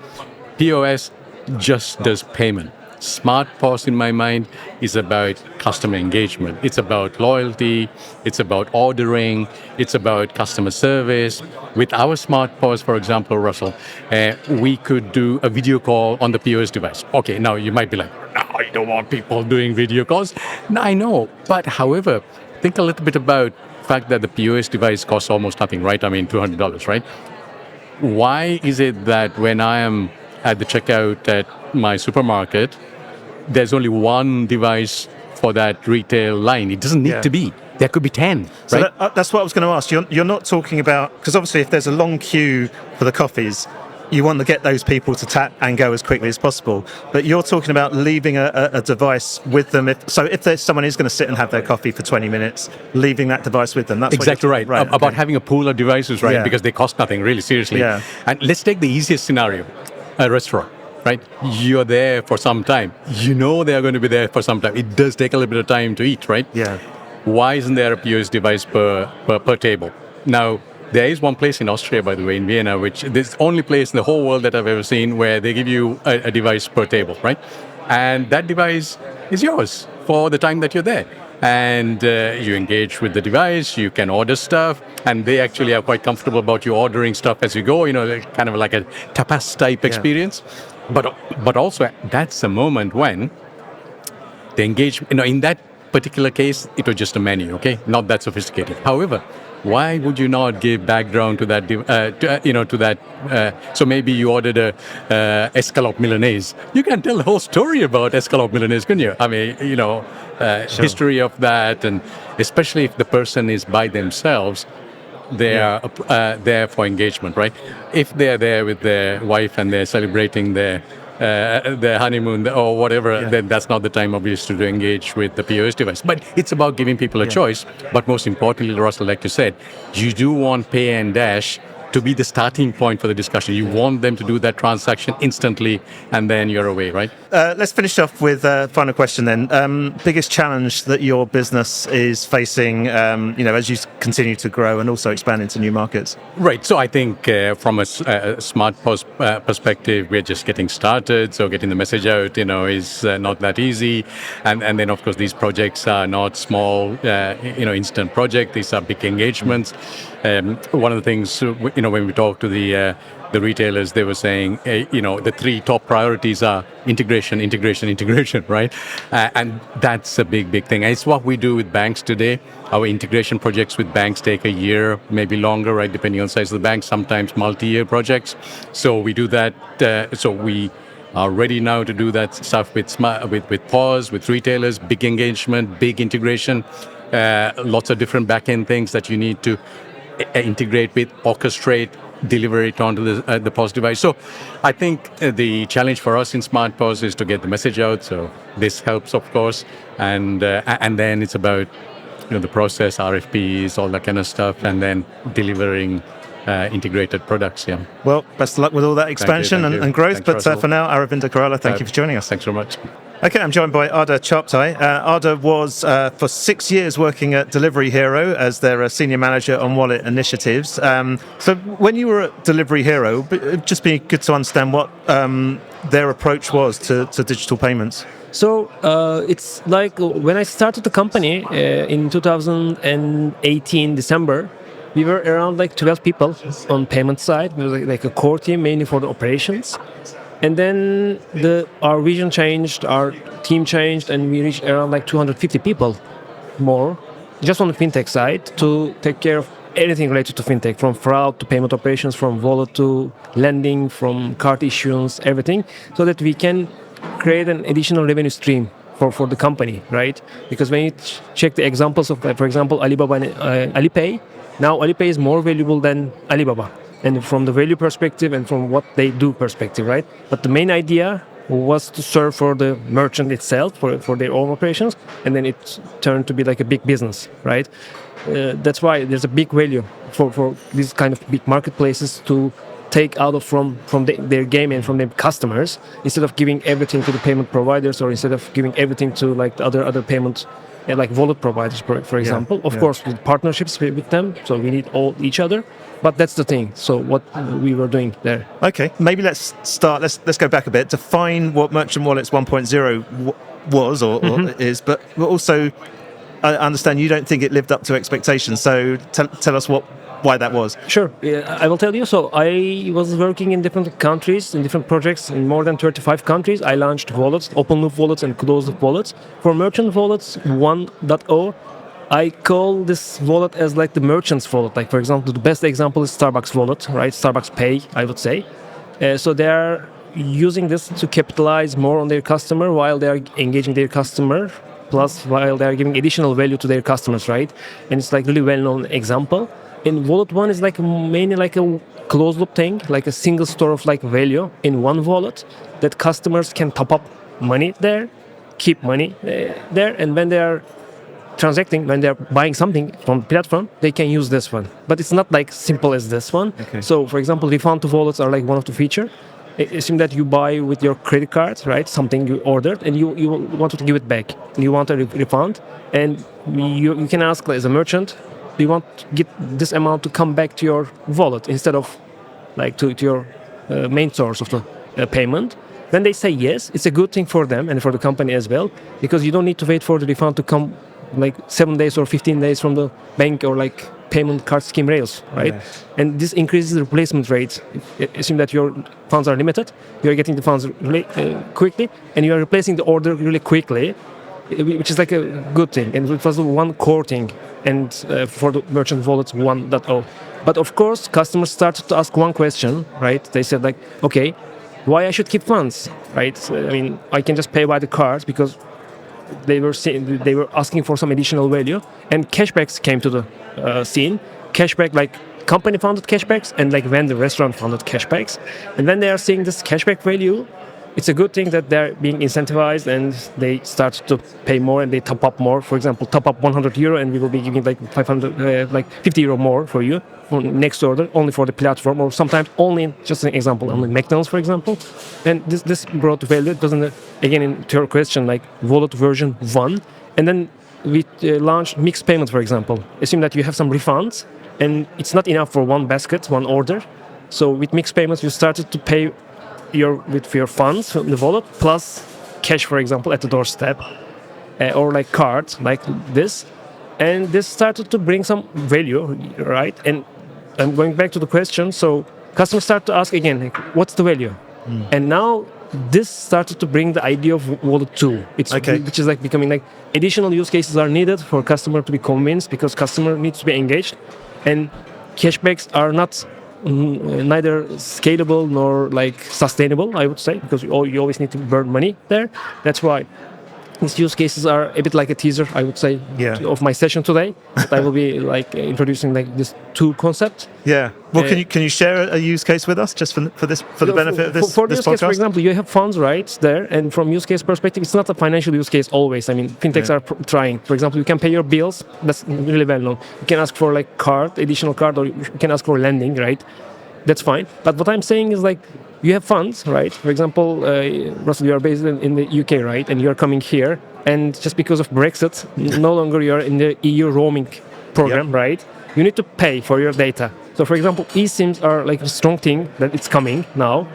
POS just does payment. Smart POS, in my mind, is about customer engagement. It's about loyalty. It's about ordering. It's about customer service. With our Smart POS, for example, Russell, we could do a video call on the POS device. Okay, now you might be like, no, I don't want people doing video calls. No, I know. But however, think a little bit about the fact that the POS device costs almost nothing, right? I mean, $200, right? Why is it that when I am at the checkout at my supermarket, there's only one device for that retail line? It doesn't need to be. There could be 10, so right? That's what I was going to ask. You're not talking about, because obviously if there's a long queue for the coffees, you want to get those people to tap and go as quickly as possible. But you're talking about leaving a device with them. If someone is going to sit and have their coffee for 20 minutes, leaving that device with them. That's exactly right. About having a pool of devices, right? Yeah. Because they cost nothing, really, seriously. Yeah. And let's take the easiest scenario, a restaurant. Right? You're there for some time. You know they're going to be there for some time. It does take a little bit of time to eat, right? Yeah. Why isn't there a POS device per table? Now, there is one place in Austria, by the way, in Vienna, which this is the only place in the whole world that I've ever seen where they give you a device per table, right? And that device is yours for the time that you're there. And you engage with the device, you can order stuff, and they actually are quite comfortable about you ordering stuff as you go, kind of like a tapas type experience. But also, that's a moment when the engagement, in that particular case, it was just a menu, okay? Not that sophisticated. However, why would you not give background to that, so maybe you ordered a escalope Milanese. You can tell the whole story about escalope Milanese, couldn't you? I mean, history of that, and especially if the person is by themselves, they are there for engagement, right? If they're there with their wife and they're celebrating their honeymoon or whatever, then that's not the time, obviously, to engage with the POS device. But it's about giving people a choice. But most importantly, Russell, like you said, you do want pay and dash to be the starting point for the discussion. You want them to do that transaction instantly, and then you're away, right? Let's finish off with a final question then. Biggest challenge that your business is facing, as you continue to grow and also expand into new markets? Right. So I think from a smart POS perspective, we're just getting started. So getting the message out, is not that easy. And then, of course, these projects are not small, instant projects. These are big engagements. One of the things, when we talk to the retailers, they were saying, the three top priorities are integration, right? And that's a big thing. And it's what we do with banks today. Our integration projects with banks take a year, maybe longer, right, depending on the size of the bank, sometimes multi-year projects. So we do that. So we are ready now to do that stuff with POS, with retailers, big engagement, big integration, lots of different back-end things that you need to integrate with, orchestrate, deliver it onto the POS device. So I think the challenge for us in Smart POS is to get the message out. So this helps, of course. And then it's about the process, RFPs, all that kind of stuff, and then delivering integrated products. Yeah. Well, best of luck with all that expansion Thank you. and growth. Thanks, But for now, Aravinda Korala, thank you for joining us. Thanks very much. Okay, I'm joined by Aadit Chaptai. Aadit was for 6 years working at Delivery Hero as their senior manager on wallet initiatives. So when you were at Delivery Hero, it'd just be good to understand what their approach was to digital payments. So it's like when I started the company in 2018 December, we were around like 12 people on payment side. We were like a core team mainly for the operations. And then our vision changed, our team changed, and we reached around like 250 people more, just on the fintech side, to take care of anything related to fintech, from fraud to payment operations, from wallet to lending, from card issuance, everything, so that we can create an additional revenue stream for the company, right? Because when you check the examples of, for example, Alibaba and Alipay, now Alipay is more valuable than Alibaba. And from the value perspective and from what they do perspective, right? But the main idea was to serve for the merchant itself, for their own operations, and then it turned to be like a big business, right? That's why there's a big value for these kind of big marketplaces to take out of from their game and from their customers, instead of giving everything to the payment providers, or instead of giving everything to like the other payment like wallet providers, for example. Of course, with partnerships with them, so we need each other. But that's the thing. So what we were doing there. Okay, maybe let's start. Let's go back a bit. Define what Merchant Wallets 1.0 was or is, but also I understand you don't think it lived up to expectations. So tell us why that was. Sure, I will tell you. So I was working in different countries, in different projects, in more than 35 countries. I launched wallets, open loop wallets and closed loop wallets. For Merchant Wallets 1.0, I call this wallet as like the merchant's wallet. Like, for example, the best example is Starbucks wallet, right? Starbucks Pay, I would say. So they are using this to capitalize more on their customer while they are engaging their customer, plus while they are giving additional value to their customers, right? And it's like really well-known example. And Wallet 1 is like mainly like a closed loop thing, like a single store of like value in one wallet that customers can top up money there, keep money there, and when they are transacting, when they're buying something from the platform, they can use this one. But it's not like simple as this one. Okay. So, for example, refund to wallets are like one of the feature. Assume that you buy with your credit card, right? Something you ordered, and you want to give it back. You want a refund, and you can ask as a merchant, do you want to get this amount to come back to your wallet instead of like to your main source of the payment? When they say yes, it's a good thing for them and for the company as well, because you don't need to wait for the refund to come like 7 days or 15 days from the bank or like payment card scheme rails, right? Yes. And this increases the replacement rate. Assume that your funds are limited, you are getting the funds really quickly, and you are replacing the order really quickly, which is like a good thing. And it was the one core thing, and for the Merchant Wallets 1.0. But of course, customers started to ask one question, right? They said like, okay, why I should keep funds, right? I mean, I can just pay by the card, because they were asking for some additional value, and cashbacks came to the scene. Cashback, like company funded cashbacks and like vendor restaurant funded cashbacks. And when they are seeing this cashback value, it's a good thing that they're being incentivized and they start to pay more and they top up more. For example, top up 100 euro and we will be giving like 500, like 50 euro more for you for next order, only for the platform, or sometimes only, just an example, only McDonald's, for example. And this brought value. It doesn't, again, into your question, like wallet version 1. And then we launched mixed payment, for example. Assume that you have some refunds and it's not enough for one basket, one order. So with mixed payments, you started to pay with your funds from the wallet plus cash, for example, at the doorstep, or like cards like this. And this started to bring some value, right? And I'm going back to the question. So customers start to ask again, like, what's the value? And now this started to bring the idea of wallet 2, which is like becoming like additional use cases are needed for customer to be convinced, because customer needs to be engaged, and cashbacks are not neither scalable nor like sustainable, I would say, because you always need to burn money there. That's why these use cases are a bit like a teaser, I would say, of my session today. But I will be like introducing like this 2 concept. Yeah. Well, can you share a use case with us just for the benefit of this for this use podcast? Case, for example, you have funds right there, and from use case perspective, it's not a financial use case always. I mean, fintechs are trying. For example, you can pay your bills. That's really well known. You can ask for like additional card, or you can ask for lending, right? That's fine. But what I'm saying is like, you have funds, right? For example, Russell, you are based in the UK, right? And you're coming here, and just because of Brexit, no longer you're in the EU roaming program, right? You need to pay for your data. So, for example, eSIMs are like a strong thing that it's coming now.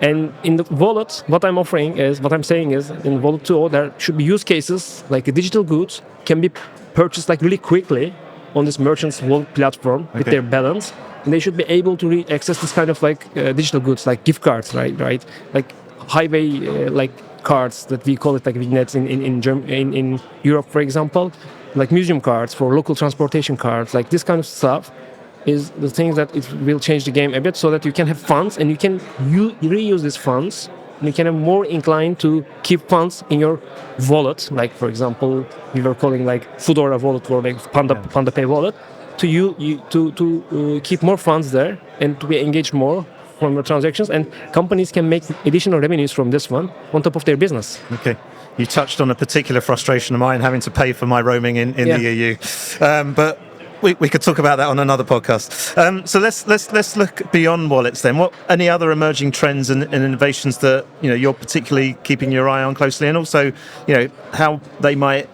And in the wallet, what I'm saying is, in Wallet 2.0, there should be use cases like digital goods can be purchased like really quickly on this merchant's wallet platform with their balance. And they should be able to access this kind of like digital goods, like gift cards, right? Like highway like cards that we call it like vignettes in Europe, for example, like museum cards for local transportation cards, like this kind of stuff is the thing that it will change the game a bit, so that you can have funds and you can reuse these funds, and you can have more inclined to keep funds in your wallet. Like, for example, we were calling like Foodora wallet or like Panda Pay wallet. To keep more funds there and to be engaged more from the transactions, and companies can make additional revenues from this one on top of their business. Okay. You touched on a particular frustration of mine, having to pay for my roaming in the EU, but we could talk about that on another podcast. So let's look beyond wallets then. What any other emerging trends and innovations that you're particularly keeping your eye on closely, and also how they might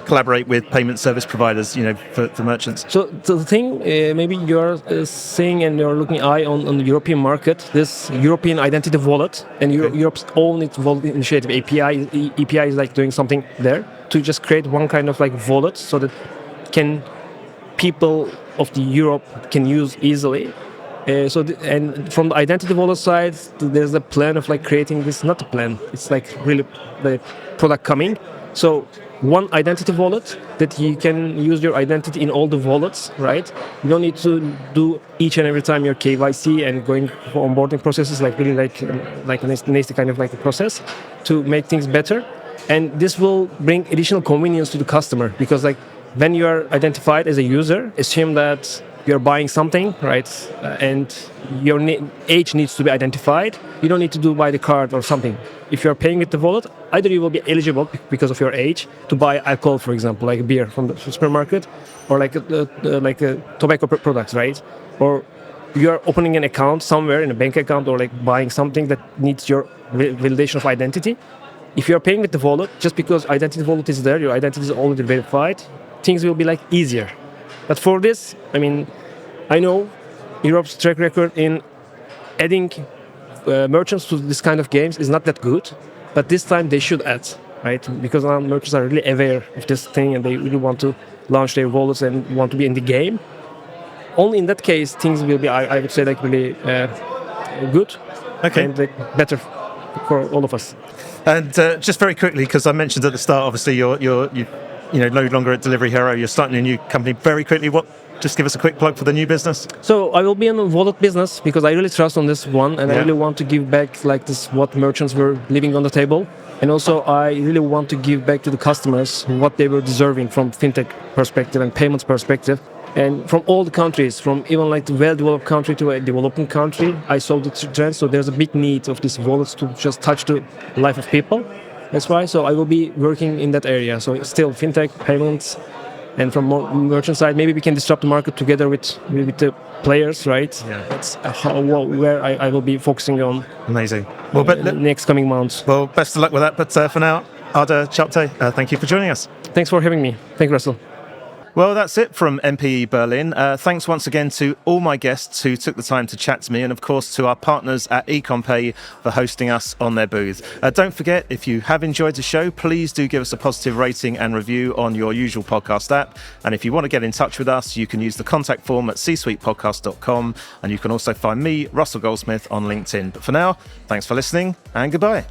collaborate with payment service providers, for merchants. So the thing maybe you're seeing and you're looking eye on the European market, this European identity wallet, and Europe's own wallet initiative EPI is like doing something there to just create one kind of like wallet so that people of the Europe can use easily. And from the identity wallet side, there's a plan of like creating this, not a plan, it's like really the product coming. So one identity wallet that you can use your identity in all the wallets, right? You don't need to do each and every time your KYC and going for onboarding processes, like really like a nasty kind of like a process to make things better. And this will bring additional convenience to the customer, because like when you are identified as a user, assume that you're buying something, right? And your age needs to be identified. You don't need to do by the card or something. If you're paying with the wallet, either you will be eligible because of your age to buy alcohol, for example, like beer from the supermarket, or like tobacco products, right? Or you're opening an account somewhere in a bank account, or like buying something that needs your validation of identity. If you're paying with the wallet, just because identity wallet is there, your identity is already verified, things will be like easier. But for this, I mean, I know Europe's track record in adding merchants to this kind of games is not that good, but this time they should add, right? Because now merchants are really aware of this thing and they really want to launch their wallets and want to be in the game. Only in that case, things will be, I would say, like really good and better for all of us. And just very quickly, because I mentioned at the start, obviously you're no longer at Delivery Hero, you're starting a new company. Very quickly, just give us a quick plug for the new business. So I will be in the wallet business because I really trust on this one, and I really want to give back like this what merchants were leaving on the table. And also, I really want to give back to the customers what they were deserving from fintech perspective and payments perspective. And from all the countries, from even like the well-developed country to a developing country, I saw the trend. So there's a big need of these wallets to just touch the life of people. That's why. So I will be working in that area. So still fintech, payments, and from merchant side, maybe we can disrupt the market together with the players, right? Yeah. That's where I will be focusing on. Amazing. Well, but next coming months. Well, best of luck with that. But for now, Ada Chapte, thank you for joining us. Thanks for having me. Thank you, Russell. Well, that's it from MPE Berlin. Thanks once again to all my guests who took the time to chat to me, and of course to our partners at Ecommpay for hosting us on their booth. Don't forget, if you have enjoyed the show, please do give us a positive rating and review on your usual podcast app. And if you want to get in touch with us, you can use the contact form at csuitepodcast.com, and you can also find me, Russell Goldsmith, on LinkedIn. But for now, thanks for listening and goodbye.